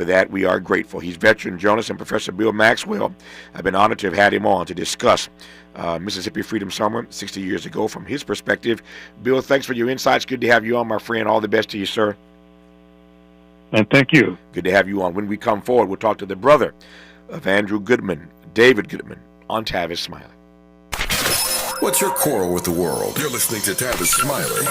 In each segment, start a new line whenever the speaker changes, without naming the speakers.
For that, we are grateful. He's veteran journalist and Professor Bill Maxwell. I've been honored to have had him on to discuss Mississippi Freedom Summer 60 years ago from his perspective. Bill, thanks for your insights. Good to have you on, my friend. All the best to you, sir.
And thank you.
Good to have you on. When we come forward, we'll talk to the brother of Andrew Goodman, David Goodman, on Tavis Smiley.
What's your quarrel with the world? You're listening to Tavis Smiley.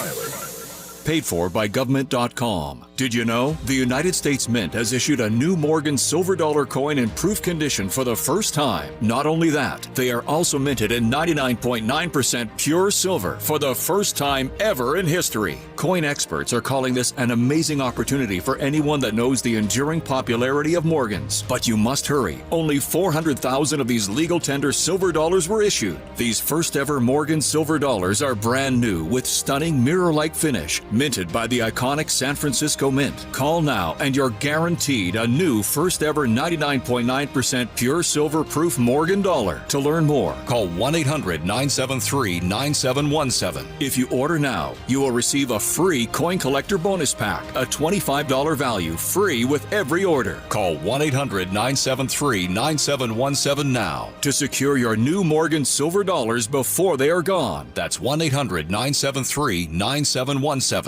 Paid for by government.com. Did you know? The United States Mint has issued a new Morgan silver dollar coin in proof condition for the first time. Not only that, they are also minted in 99.9% pure silver for the first time ever in history. Coin experts are calling this an amazing opportunity for anyone that knows the enduring popularity of Morgans. But you must hurry. Only 400,000 of these legal tender silver dollars were issued. These first ever Morgan silver dollars are brand new with stunning mirror-like finish, minted by the iconic San Francisco Mint. Call now and you're guaranteed a new first ever 99.9% pure silver proof Morgan dollar. To learn more, call 1-800-973-9717. If you order now, you will receive a free coin collector bonus pack, a $25 value, free with every order. Call 1-800-973-9717 now to secure your new Morgan silver dollars before they are gone. That's 1-800-973-9717.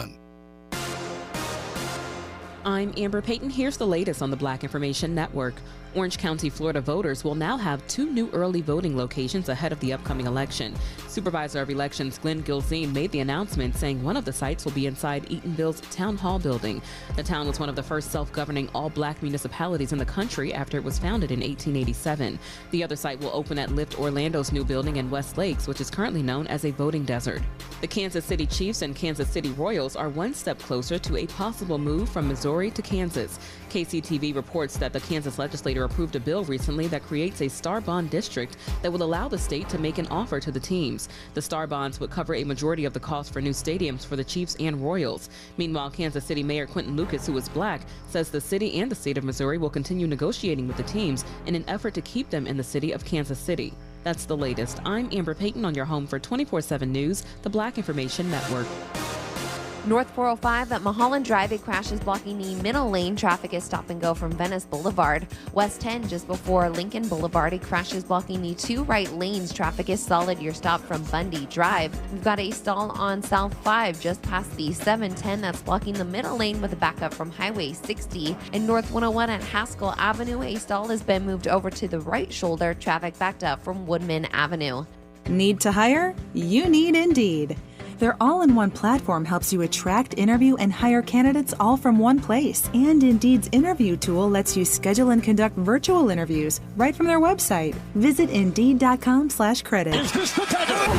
I'm Amber Payton. Here's the latest on the Black Information Network. Orange County, Florida voters will now have 2 new early voting locations ahead of the upcoming election. Supervisor of Elections Glenn Gilzine made the announcement, saying one of the sites will be inside Eatonville's Town Hall building. The town was one of the first self-governing all-black municipalities in the country after it was founded in 1887. The other site will open at Lift Orlando's new building in West Lakes, which is currently known as a voting desert. The Kansas City Chiefs and Kansas City Royals are one step closer to a possible move from Missouri to Kansas. KCTV reports that the Kansas legislature approved a bill recently that creates a star bond district that will allow the state to make an offer to the teams. The star bonds would cover a majority of the cost for new stadiums for the Chiefs and Royals. Meanwhile, Kansas City Mayor Quentin Lucas, who is black, says the city and the state of Missouri will continue negotiating with the teams in an effort to keep them in the city of Kansas City. That's the latest. I'm Amber Payton on your home for 24/7 News, the Black Information Network.
North 405 at Mulholland Drive, a crash is blocking the middle lane. Traffic is stop and go from Venice Boulevard. West 10 just before Lincoln Boulevard, a crash is blocking the 2 right lanes. Traffic is solid. You're stopped from Bundy Drive. We've got a stall on South 5 just past the 710 that's blocking the middle lane with a backup from Highway 60. And North 101 at Haskell Avenue, a stall has been moved over to the right shoulder. Traffic backed up from Woodman Avenue.
Need to hire? You need Indeed. Their all-in-one platform helps you attract, interview, and hire candidates all from one place. And Indeed's interview tool lets you schedule and conduct virtual interviews right from their website. Visit Indeed.com/credit.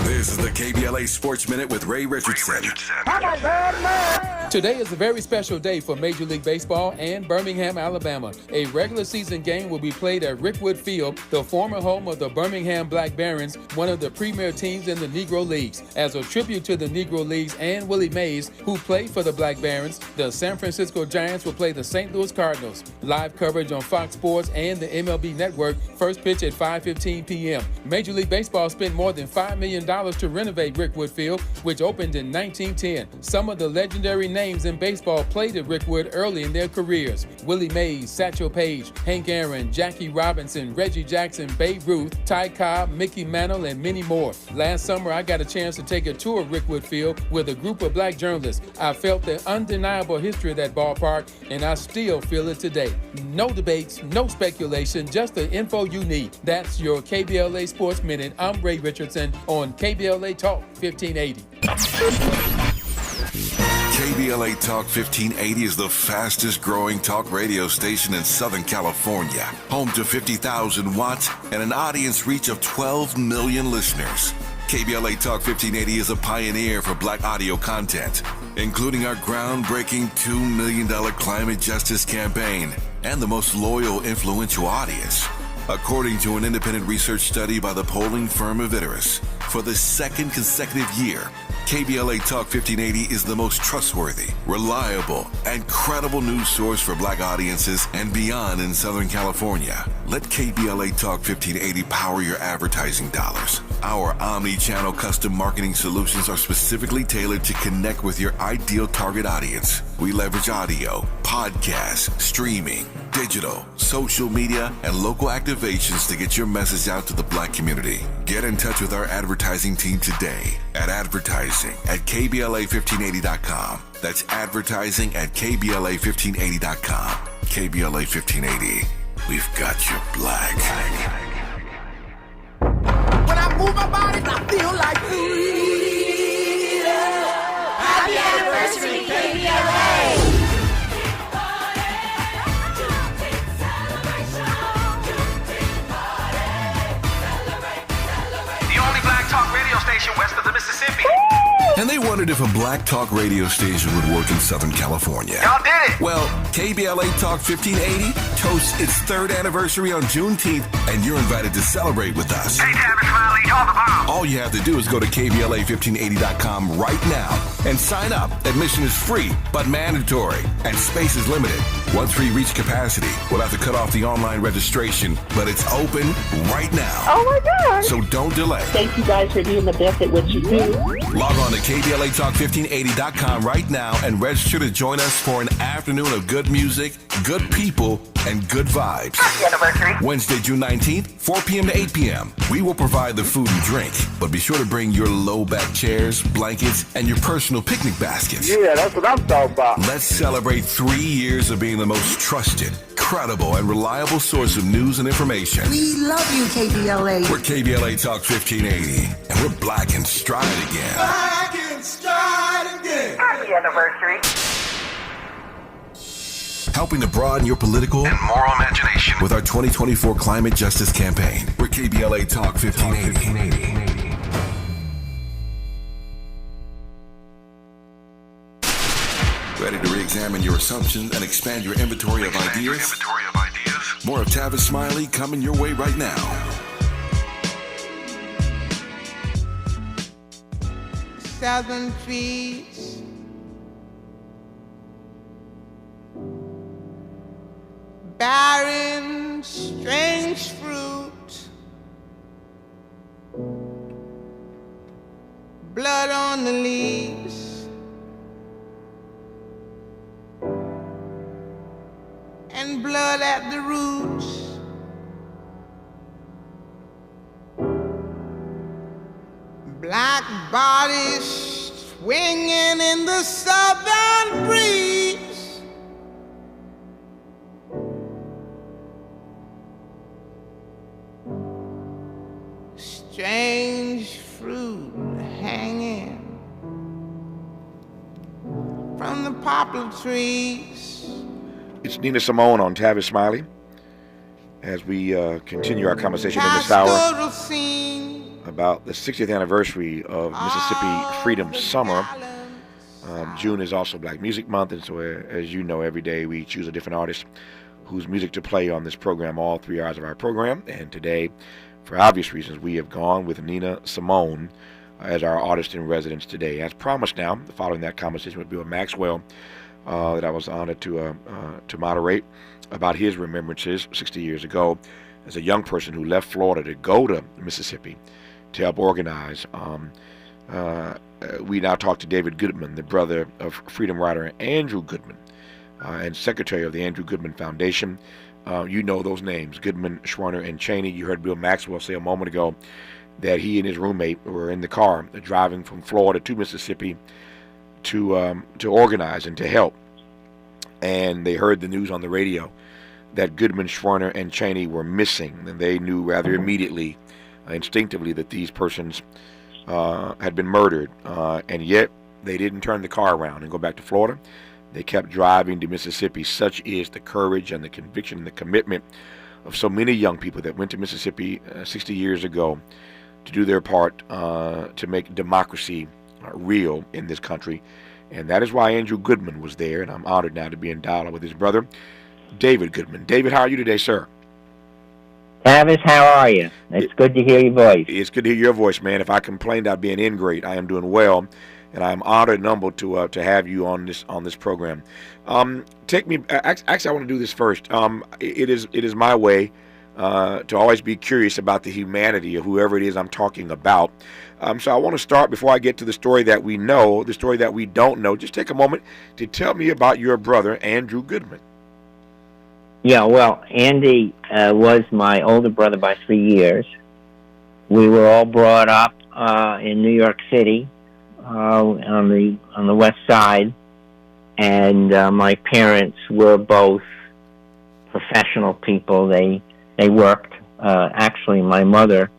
This is the KBLA Sports Minute with Ray Richardson.
Today is a very special day for Major League Baseball and Birmingham, Alabama. A regular season game will be played at Rickwood Field, the former home of the Birmingham Black Barons, one of the premier teams in the Negro Leagues. As a tribute to the Negro Leagues and Willie Mays, who played for the Black Barons, the San Francisco Giants will play the St. Louis Cardinals. Live coverage on Fox Sports and the MLB Network. First pitch at 5:15 p.m. Major League Baseball spent more than $5 million to renovate Rickwood Field, which opened in 1910. Some of the legendary names in baseball played at Rickwood early in their careers. Willie Mays, Satchel Paige, Hank Aaron, Jackie Robinson, Reggie Jackson, Babe Ruth, Ty Cobb, Mickey Mantle, and many more. Last summer, I got a chance to take a tour of Rickwood Field with a group of black journalists. I felt the undeniable history of that ballpark, and I still feel it today. No debates, no speculation, just the info you need. That's your KBLA Sports Minute. I'm Ray Richardson on KBLA Talk 1580.
KBLA Talk 1580 is the fastest growing talk radio station in Southern California. Home to 50,000 watts and an audience reach of 12 million listeners. KBLA Talk 1580 is a pioneer for black audio content, including our groundbreaking $2 million climate justice campaign and the most loyal, influential audience. According to an independent research study by the polling firm Aviterus, for the second consecutive year, KBLA Talk 1580 is the most trustworthy, reliable, and credible news source for black audiences and beyond in Southern California. Let KBLA Talk 1580 power your advertising dollars. Our omni-channel custom marketing solutions are specifically tailored to connect with your ideal target audience. We leverage audio, podcasts, streaming, digital, social media, and local activations to get your message out to the Black community. Get in touch with our advertising team today at advertising@KBLA1580.com. That's advertising at KBLA1580.com. KBLA 1580. We've got your Black.
When I move my body, I feel like freedom. Happy anniversary, KBLA.
The only Black talk radio station west of the Mississippi.
And they wondered if a Black talk radio station would work in Southern California.
Y'all did it!
Well, KBLA Talk 1580 toasts its 3rd anniversary on Juneteenth, and you're invited to celebrate with us.
Hey, Tavis Smiley, y'all the bomb.
All you have to do is go to KBLA1580.com right now and sign up. Admission is free, but mandatory, and space is limited. Once we reach capacity, we'll have to cut off the online registration, but it's open right now.
Oh my God.
So don't delay.
Thank you guys for being the best at what you do.
Log on to KBLATalk1580.com right now and register to join us for an afternoon of good music, good people, and good vibes.
Happy anniversary.
Wednesday, June 19th, 4 p.m. to 8 p.m. We will provide the food and drink, but be sure to bring your low-back chairs, blankets, and your personal picnic baskets.
Yeah, that's what I'm talking about.
Let's celebrate 3 years of being the most trusted, credible, and reliable source of news and information.
We love you, KBLA.
We're KBLA Talk 1580, and we're black and stride again.
Black and stride again.
Happy anniversary.
Helping to broaden your political
And moral imagination.
with our 2024 climate justice campaign. We're KBLA Talk 1580. Ready to re-examine your assumptions and expand your inventory of ideas? More of Tavis Smiley coming your way right now.
Southern trees, barren, strange fruit, blood on the leaves, and blood at the roots. Black bodies swinging in the southern breeze. Strange fruit hanging from the poplar trees.
It's Nina Simone on Tavis Smiley as we continue our conversation in this hour
Pastoral scene
about the 60th anniversary of Mississippi Freedom Summer. June is also Black Music Month, and so as you know, every day we choose a different artist whose music to play on this program, all 3 hours of our program. And today, for obvious reasons, we have gone with Nina Simone as our artist in residence today. As promised now, following that conversation with Bill Maxwell that I was honored to moderate about his remembrances 60 years ago as a young person who left Florida to go to Mississippi to help organize. We now talk to David Goodman, the brother of freedom writer Andrew Goodman, and secretary of the Andrew Goodman Foundation. You know those names, Goodman, Schwerner, and Cheney. You heard Bill Maxwell say a moment ago that he and his roommate were in the car driving from Florida to Mississippi to organize and to help. And they heard the news on the radio that Goodman, Schwerner, and Cheney were missing, and they knew rather immediately, instinctively, that these persons had been murdered, and yet they didn't turn the car around and go back to Florida. They kept driving to Mississippi. Such is the courage and the conviction and the commitment of so many young people that went to Mississippi 60 years ago to do their part to make democracy real in this country. And that is why Andrew Goodman was there, and I'm honored now to be in dialogue with his brother, David Goodman. David, how are you today, sir?
Tavis, how are you? It's good to hear your voice.
It's good to hear your voice, man. If I complained, I'd be an ingrate. I am doing well, and I'm honored and humbled to have you on this program. Take me. Actually, I want to do this first. It is my way to always be curious about the humanity of whoever it is I'm talking about. So I want to start, before I get to the story that we know, the story that we don't know. Just take a moment to tell me about your brother, Andrew Goodman.
Yeah, well, Andy was my older brother by 3 years. We were all brought up in New York City on the west side, and my parents were both professional people. They worked. Actually, my mother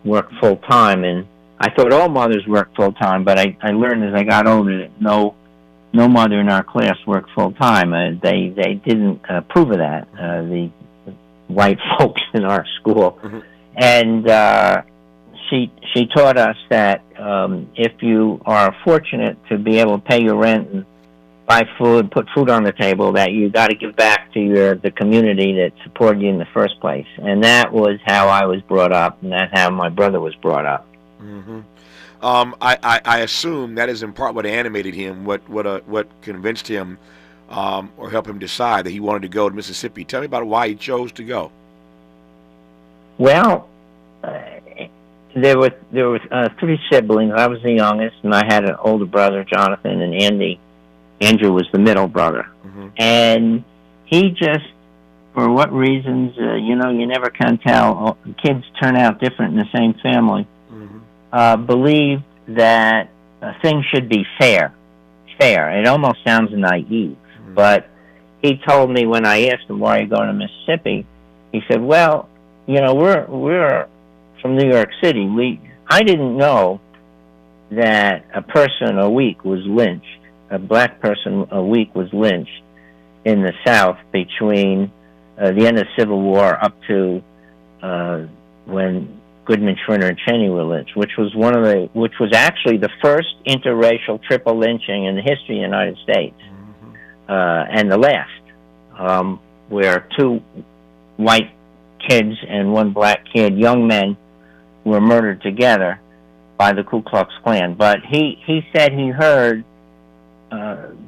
worked full time, and I thought all mothers worked full time. But I learned as I got older that no mother in our class worked full time. They didn't approve of that. The white folks in our school, and she taught us that if you are fortunate to be able to pay your rent and buy food, put food on the table, that you got to give back to the community that supported you in the first place. And that was how I was brought up, and that's how my brother was brought up.
I assume that is in part what animated him, what convinced him or helped him decide that he wanted to go to Mississippi. Tell me about why he chose to go.
Well, there were 3 siblings. I was the youngest, and I had an older brother, Jonathan, and Andrew was the middle brother. And he just, for what reasons, you never can tell. Kids turn out different in the same family. Believed that things should be fair. It almost sounds naive, but he told me when I asked him, why are you going to Mississippi? He said, well, we're from New York City. I didn't know that a person a week was lynched. A black person a week was lynched in the South between the end of the Civil War up to when Goodman, Schwerner, and Cheney were lynched, which was actually the first interracial triple lynching in the history of the United States, and the last, where 2 white kids and 1 black kid, young men, were murdered together by the Ku Klux Klan. But he said he heard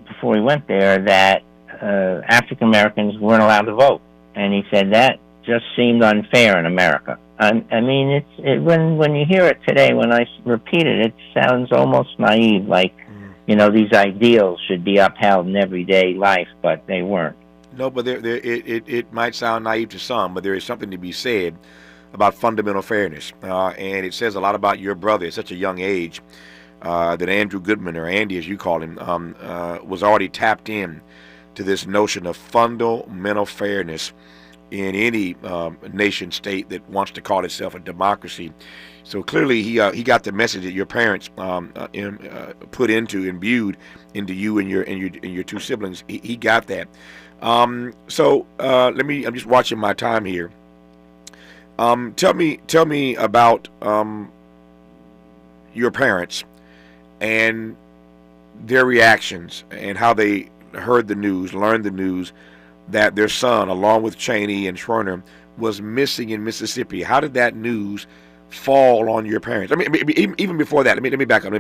before he went there that African Americans weren't allowed to vote, and he said that just seemed unfair in America. I mean, when you hear it today, when I repeat it, it sounds almost naive, like these ideals should be upheld in everyday life, but they weren't.
No, but it might sound naive to some, but there is something to be said about fundamental fairness, and it says a lot about your brother at such a young age. That Andrew Goodman, or Andy as you call him, was already tapped in to this notion of fundamental fairness in any nation state that wants to call itself a democracy. So clearly he got the message that your parents imbued into you and your 2 siblings. He got that. I'm just watching my time here. Tell me about your parents and their reactions and how they learned the news that their son, along with Cheney and Schwerner, was missing in Mississippi. How did that news fall on your parents? I mean, even before that, let me back up.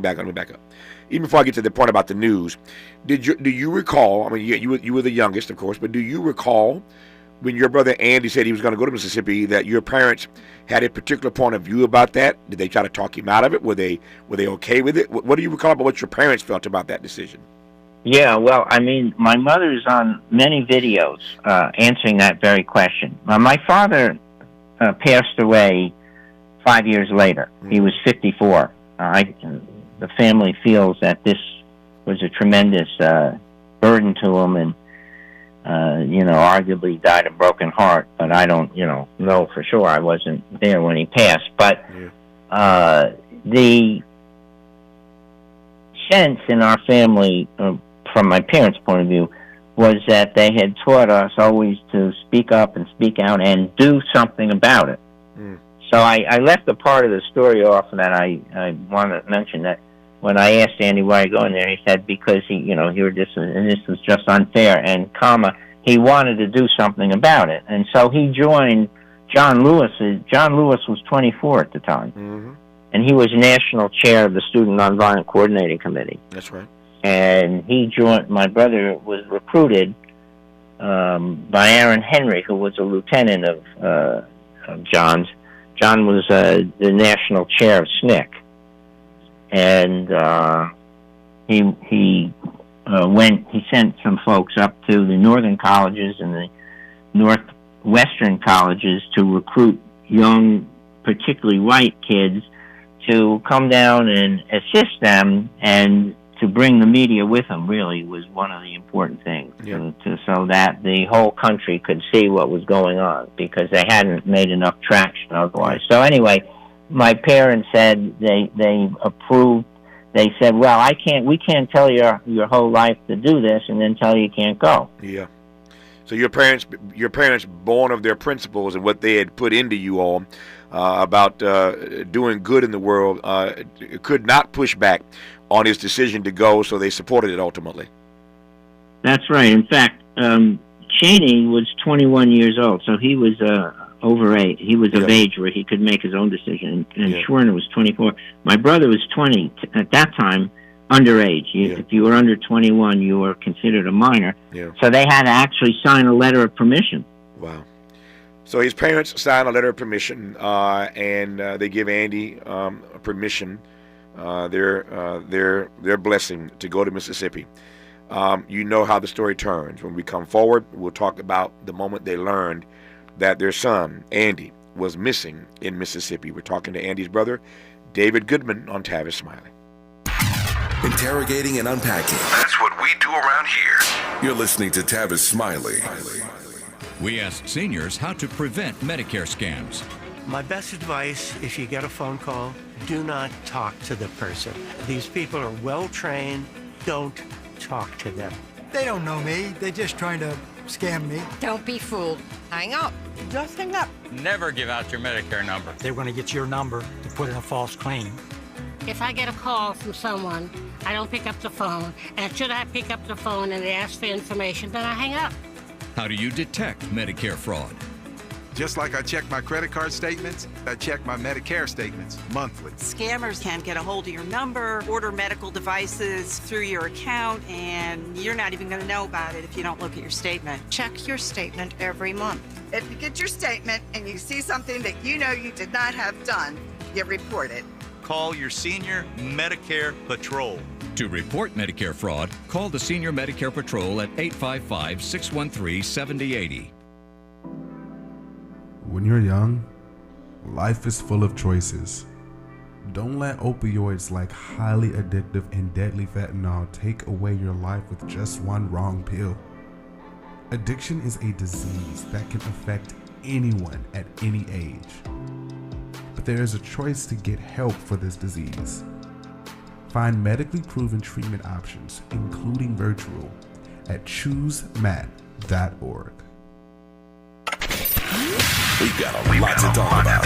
Even before I get to the point about the news, do you recall? I mean, you were the youngest, of course, but do you recall when your brother Andy said he was going to go to Mississippi, that your parents had a particular point of view about that? Did they try to talk him out of it? Were they okay with it? What do you recall about what your parents felt about that decision?
Yeah, well, I mean, my mother's on many videos answering that very question. My father passed away 5 years later. He was 54. The family feels that this was a tremendous burden to him, and arguably died a broken heart, but I don't, know for sure. I wasn't there when he passed. But the sense in our family, from my parents' point of view, was that they had taught us always to speak up and speak out and do something about it. So I left a part of the story off that I want to mention, that when I asked Andy why are you going there, he said because he heard this and this was just unfair, and he wanted to do something about it. And so he joined John Lewis. John Lewis was 24 at the time, and he was national chair of the Student Nonviolent Coordinating Committee.
That's right.
And he joined. My brother was recruited by Aaron Henry, who was a lieutenant of John's. John was the national chair of SNCC, and he sent some folks up to the northern colleges and the northwestern colleges to recruit young, particularly white kids, to come down and assist them, and to bring the media with them really was one of the important things, so that the whole country could see what was going on, because they hadn't made enough traction otherwise. So anyway, my parents said they approved. They said, "Well, we can't tell your whole life to do this, and then tell you can't go."
Yeah. So your parents, born of their principles and what they had put into you all about doing good in the world, could not push back on his decision to go, so they supported it ultimately.
That's right. In fact, Cheney was 21 years old, so he was over 8. He was of age where he could make his own decision, and Schwerner was 24. My brother was 20 at that time, underage. If you were under 21, you were considered a minor. So they had to actually sign a letter of permission.
Wow. So his parents signed a letter of permission, and they give Andy permission, their blessing to go to Mississippi. You know how the story turns. When we come forward, we'll talk about the moment they learned that their son, Andy, was missing in Mississippi. We're talking to Andy's brother, David Goodman, on Tavis Smiley.
Interrogating and unpacking.
That's what we do around here.
You're listening to Tavis Smiley.
We ask seniors how to prevent Medicare scams.
My best advice, if you get a phone call, do not talk to the person. These people are well trained. Don't talk to them.
They don't know me. They're just trying to scam me.
Don't be fooled. Hang up. Just hang up.
Never give out your Medicare number.
They're going to get your number to put in a false claim.
If I get a call from someone, I don't pick up the phone. And should I pick up the phone and they ask for information, then I hang up.
How do you detect Medicare fraud?
Just like I check my credit card statements, I check my Medicare statements monthly.
Scammers can get a hold of your number, order medical devices through your account, and you're not even going to know about it if you don't look at your statement.
Check your statement every month.
If you get your statement and you see something that you know you did not have done, you report it.
Call your senior Medicare Patrol.
To report Medicare fraud, call the Senior Medicare Patrol at 855-613-7080.
When you're young, life is full of choices. Don't let opioids like highly addictive and deadly fentanyl take away your life with just one wrong pill. Addiction is a disease that can affect anyone at any age. But there is a choice to get help for this disease. Find medically proven treatment options, including virtual, at choosemat.org.
We've got a lot to talk about.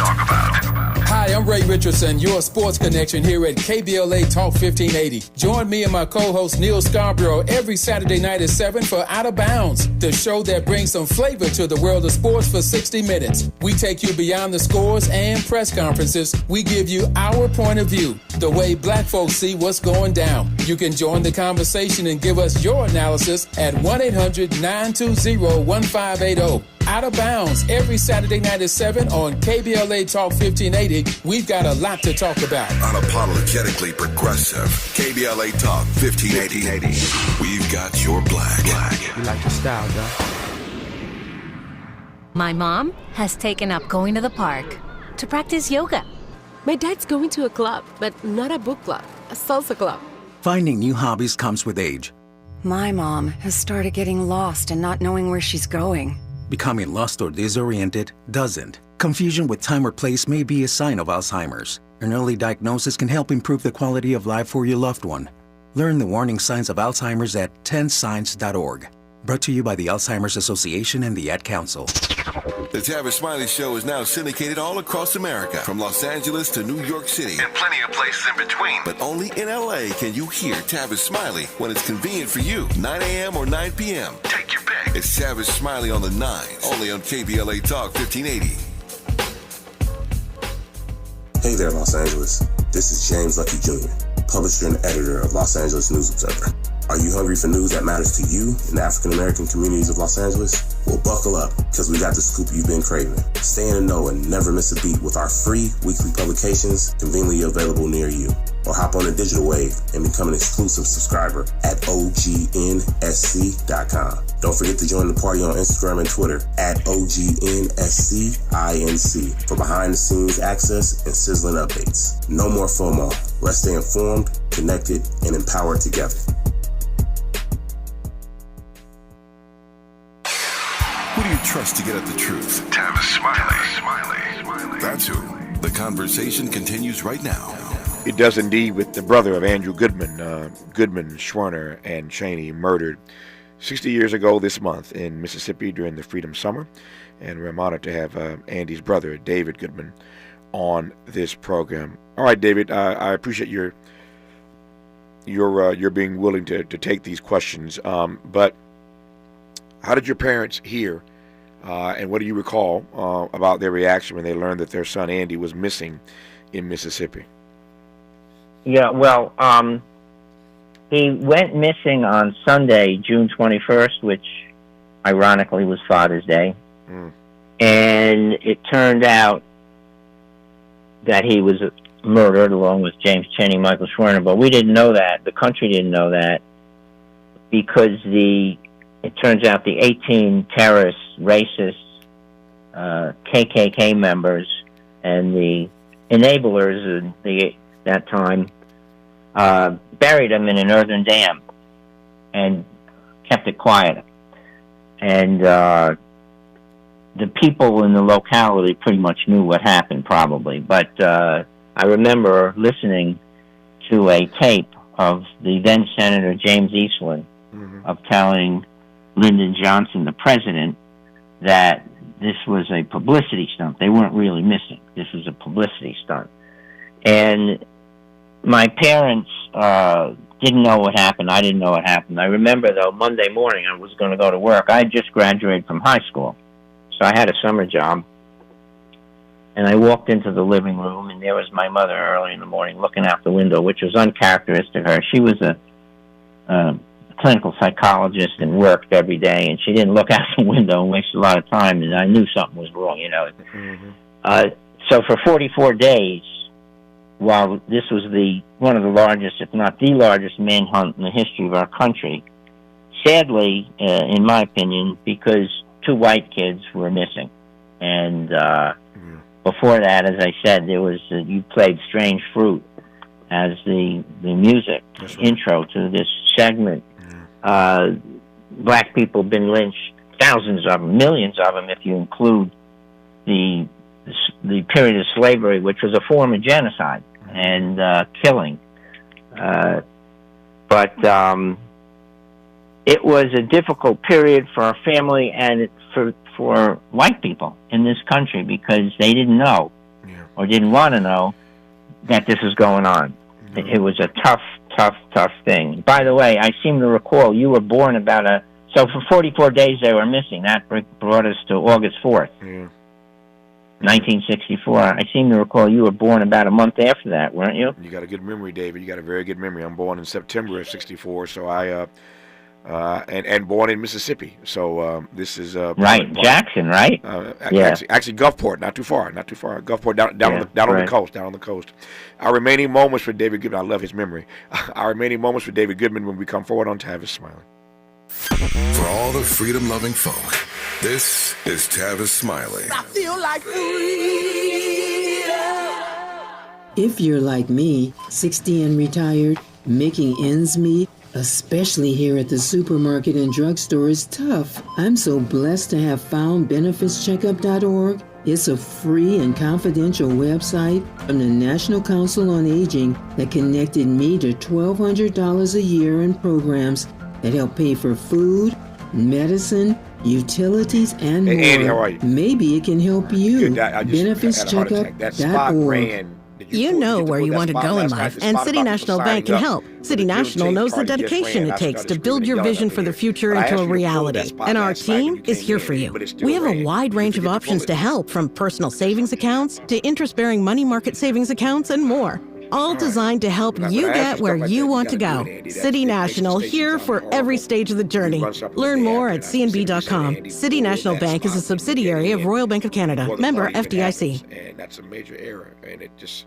Hi, I'm Ray Richardson, your sports connection here at KBLA Talk 1580. Join me and my co-host Neil Scarborough every Saturday night at 7 for Out of Bounds, the show that brings some flavor to the world of sports for 60 minutes. We take you beyond the scores and press conferences. We give you our point of view, the way black folks see what's going down. You can join the conversation and give us your analysis at 1-800-920-1580. Out of Bounds every Saturday night at 7 on KBLA Talk 1580. We've got a lot to talk about.
Unapologetically progressive. KBLA Talk 1580. We've got your black.
You like your style, though.
My mom has taken up going to the park to practice yoga.
My dad's going to a club, but not a book club, a salsa club.
Finding new hobbies comes with age.
My mom has started getting lost and not knowing where she's going.
Becoming lost or disoriented doesn't. Confusion with time or place may be a sign of Alzheimer's. An early diagnosis can help improve the quality of life for your loved one. Learn the warning signs of Alzheimer's at 10signs.org. Brought to you by the Alzheimer's Association and the Ad Council.
The Tavis Smiley Show is now syndicated all across America, from Los Angeles to New York City,
and plenty of places in between.
But only in LA can you hear Tavis Smiley when it's convenient for you, 9 a.m. or 9 p.m.
Take your pick.
It's Tavis Smiley on the 9s, only on KBLA Talk 1580.
Hey there, Los Angeles. This is James Lucky Jr., publisher and editor of Los Angeles News Observer.
Are you hungry for news that matters to you in the African American communities of Los Angeles? Well, buckle up, because we got the scoop you've been craving. Stay in the know and never miss a beat with our free weekly publications conveniently available near you. Or hop on the digital wave and become an exclusive subscriber at OGNSC.com. Don't forget to join the party on Instagram and Twitter at OGNSCINC for behind-the-scenes access and sizzling updates. No more FOMO. Let's stay informed, connected, and empowered together.
Who do you trust to get at the truth?
Tavis Smiley.
That's who. The conversation continues right now.
It does indeed, with the brother of Andrew Goodman, Schwerner, and Cheney, murdered 60 years ago this month in Mississippi during the Freedom Summer. And we're honored to have Andy's brother, David Goodman, on this program. All right, David, I appreciate your being willing to take these questions. But how did your parents hear, and what do you recall about their reaction when they learned that their son Andy was missing in Mississippi?
Yeah, well, he went missing on Sunday, June 21st, which ironically was Father's Day. And it turned out that he was murdered along with James Cheney, Michael Schwerner, but we didn't know that. The country didn't know that because it turns out the 18 terrorists, racist, KKK members, and the enablers at that time buried him in an earthen dam and kept it quiet. And the people in the locality pretty much knew what happened, probably. But I remember listening to a tape of the then Senator James Eastland of telling Lyndon Johnson, the president, that this was a publicity stunt. They weren't really missing. This was a publicity stunt. And my parents didn't know what happened. I didn't know what happened. I remember, though, Monday morning I was going to go to work. I had just graduated from high school, so I had a summer job. And I walked into the living room, and there was my mother early in the morning looking out the window, which was uncharacteristic of her. She was a clinical psychologist and worked every day, and she didn't look out the window and waste a lot of time, and I knew something was wrong, you know. So for 44 days, while this was one of the largest, if not the largest, manhunt in the history of our country, sadly, in my opinion, because two white kids were missing. And before that, as I said, there was you played Strange Fruit as the music intro to this segment. Black people have been lynched, thousands of them, millions of them, if you include the period of slavery, which was a form of genocide and killing. But it was a difficult period for our family and for white people in this country because they didn't know or didn't want to know that this was going on. It was a tough thing. By the way, I seem to recall you were born so for 44 days they were missing. That brought us to August 4th, 1964. I seem to recall you were born about a month after that, weren't you?
You got a good memory, David. You got a very good memory. I'm born in September of 64, so I and born in Mississippi. So this is
right, Jackson, right?
Actually, Gulfport, not too far. Gulfport, down on the coast. Our remaining moments for David Goodman. I love his memory. Our remaining moments for David Goodman when we come forward on Tavis Smiley.
For all the freedom-loving folk, this is Tavis Smiley.
I feel like freedom.
If you're like me, 60 and retired, making ends meet, especially here at the supermarket and drugstore, is tough. I'm so blessed to have found benefitscheckup.org. It's a free and confidential website from the National Council on Aging that connected me to $1,200 a year in programs that help pay for food, medicine, utilities, and more.
Andy, how are you?
Maybe it can help you. Benefitscheckup.org.
You know where you want to go in life, and City National Bank can help. City National knows the dedication it takes to build your vision for the future into a reality. And our team is here for you. We have a wide range of options to help, from personal savings accounts to interest-bearing money market savings accounts and more. all designed to help you get where you want to go. City National, here for every stage of the journey. Learn more at cnb.com. City National Bank is a subsidiary of Royal Bank of Canada. Member FDIC.
And that's a major error, and it just...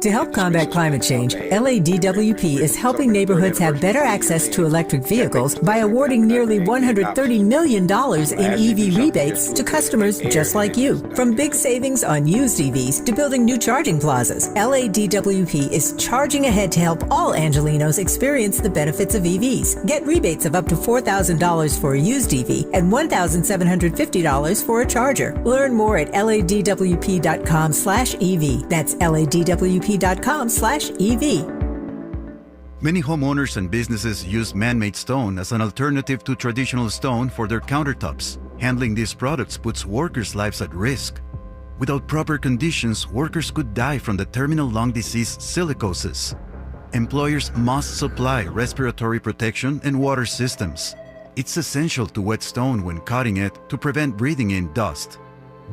To help combat climate change, LADWP is helping neighborhoods have better access to electric vehicles by awarding nearly $130 million in EV rebates to customers just like you. From big savings on used EVs to building new charging plazas, LADWP is charging ahead to help all Angelinos experience the benefits of EVs. Get rebates of up to $4,000 for a used EV and $1,750 for a charger. Learn more at ladwp.com/EV. That's ladwp.com/EV.
Many homeowners and businesses use man-made stone as an alternative to traditional stone for their countertops. Handling these products puts workers' lives at risk. Without proper conditions, workers could die from the terminal lung disease silicosis. Employers must supply respiratory protection and water systems. It's essential to wet stone when cutting it to prevent breathing in dust.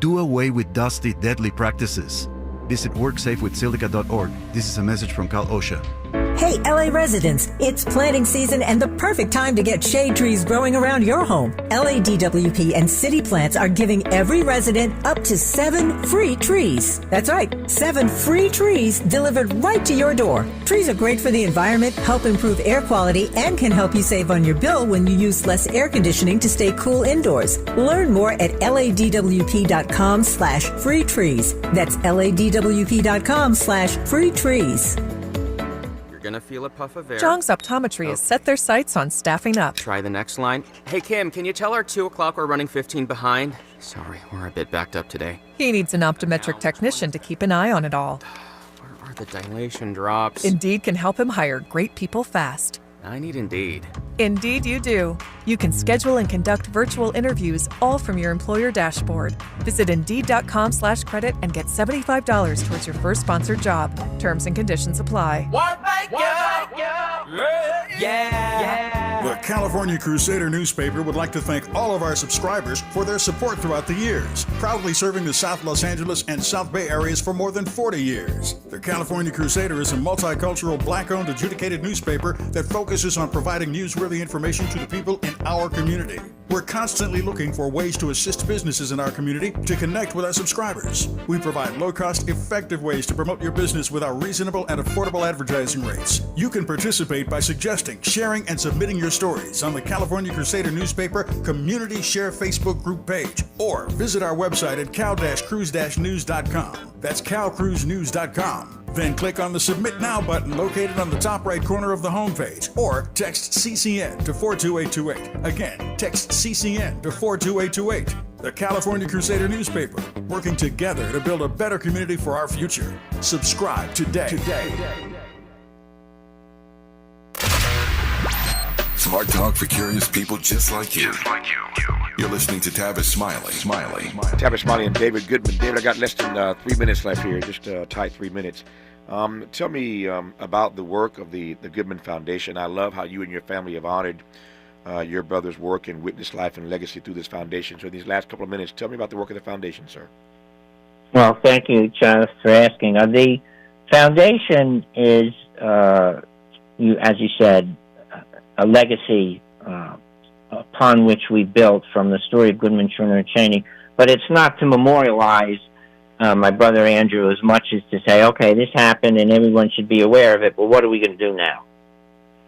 Do away with dusty, deadly practices. Visit WorkSafeWithSilica.org. This is a message from Cal OSHA.
Hey, LA residents, it's planting season and the perfect time to get shade trees growing around your home. LADWP and City Plants are giving every resident up to 7 free trees. That's right, 7 free trees delivered right to your door. Trees are great for the environment, help improve air quality, and can help you save on your bill when you use less air conditioning to stay cool indoors. Learn more at ladwp.com/free trees. That's ladwp.com/free trees.
Gonna feel a puff of air.
Zhang's Optometry has set their sights on staffing up.
Try the next line. Hey Kim, can you tell our 2 o'clock we're running 15 behind? Sorry, we're a bit backed up today.
He needs an optometric technician to keep an eye on it all.
Where are the dilation drops?
Indeed can help him hire great people fast.
I need Indeed.
Indeed you do. You can schedule and conduct virtual interviews all from your employer dashboard. Visit Indeed.com/credit and get $75 towards your first sponsored job. Terms and conditions apply.
The California Crusader newspaper would like to thank all of our subscribers for their support throughout the years, proudly serving the South Los Angeles and South Bay areas for more than 40 years. The California Crusader is a multicultural, black-owned, adjudicated newspaper that focuses on providing newsworthy information to the people in our community. We're constantly looking for ways to assist businesses in our community to connect with our subscribers. We provide low-cost, effective ways to promote your business with our reasonable and affordable advertising rates. You can participate by suggesting, sharing, and submitting your stories on the California Crusader newspaper Community Share Facebook group page, or visit our website at cal-cruise-news.com. That's calcruisenews.com. Then click on the Submit Now button located on the top right corner of the homepage, or text CCN to 42828. Again, text CCN to 42828. The California Crusader newspaper, working together to build a better community for our future. Subscribe today.
Smart talk for curious people just like you. You're listening to Tavis Smiley.
Tavis Smiley and David Goodman. David, I got less than 3 minutes left here, just a tight 3 minutes. Tell me about the work of the Goodman Foundation. I love how you and your family have honored your brother's work and witnessed life and legacy through this foundation. So in these last couple of minutes, tell me about the work of the foundation, sir.
Well, thank you, John, for asking. The foundation is, as you said, a legacy upon which we built from the story of Goodman, Schooner, and Cheney. But it's not to memorialize my brother Andrew as much as to say, okay, this happened and everyone should be aware of it, but what are we going to do now?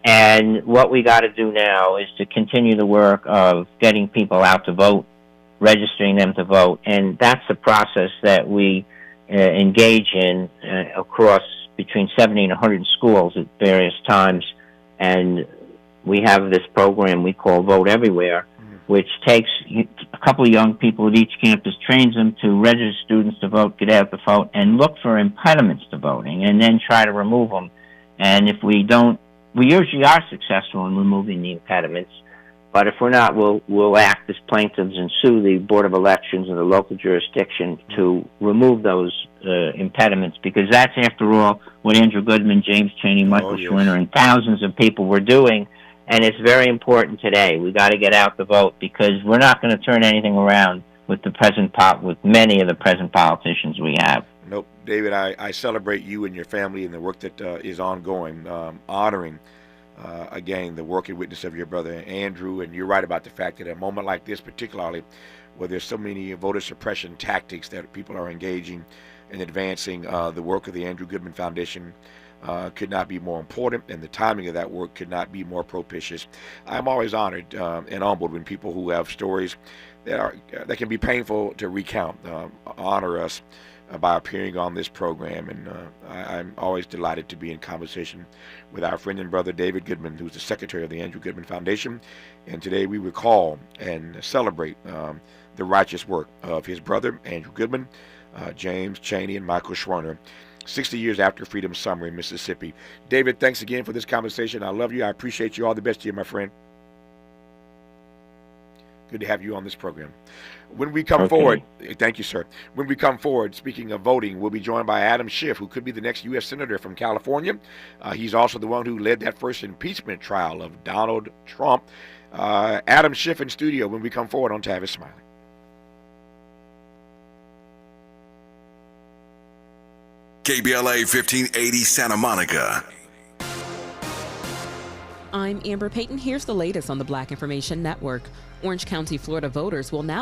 And what we got to do now is to continue the work of getting people out to vote, registering them to vote, and that's the process that we engage in across between 70 and 100 schools at various times. And we have this program we call Vote Everywhere, which takes a couple of young people at each campus, trains them to register students to vote, get out to vote, and look for impediments to voting, and then try to remove them. And if we don't, we usually are successful in removing the impediments, but if we're not, we'll act as plaintiffs and sue the Board of Elections or the local jurisdiction to remove those impediments, because that's, after all, what Andrew Goodman, James Cheney, Michael Schwinner, and thousands of people were doing. And it's very important today. We got to get out the vote, because we're not going to turn anything around with with many of the present politicians we have.
Nope. David, I celebrate you and your family and the work that is ongoing, honoring, again, the work and witness of your brother Andrew. And you're right about the fact that at a moment like this, particularly where there's so many voter suppression tactics that people are engaging in advancing, the work of the Andrew Goodman Foundation could not be more important, and the timing of that work could not be more propitious. I'm always honored and humbled when people who have stories that can be painful to recount honor us by appearing on this program, and I'm always delighted to be in conversation with our friend and brother David Goodman, who's the secretary of the Andrew Goodman Foundation, and today we recall and celebrate the righteous work of his brother Andrew Goodman, James Chaney, and Michael Schwerner, 60 years after Freedom Summer in Mississippi. David, thanks again for this conversation. I love you. I appreciate you. All the best to you, my friend. Good to have you on this program. When we come forward, thank you, sir. When we come forward, speaking of voting, we'll be joined by Adam Schiff, who could be the next U.S. Senator from California. He's also the one who led that first impeachment trial of Donald Trump. Adam Schiff in studio when we come forward on Tavis Smiley.
KBLA 1580 Santa Monica.
I'm Amber Payton. Here's the latest on the Black Information Network. Orange County, Florida voters will now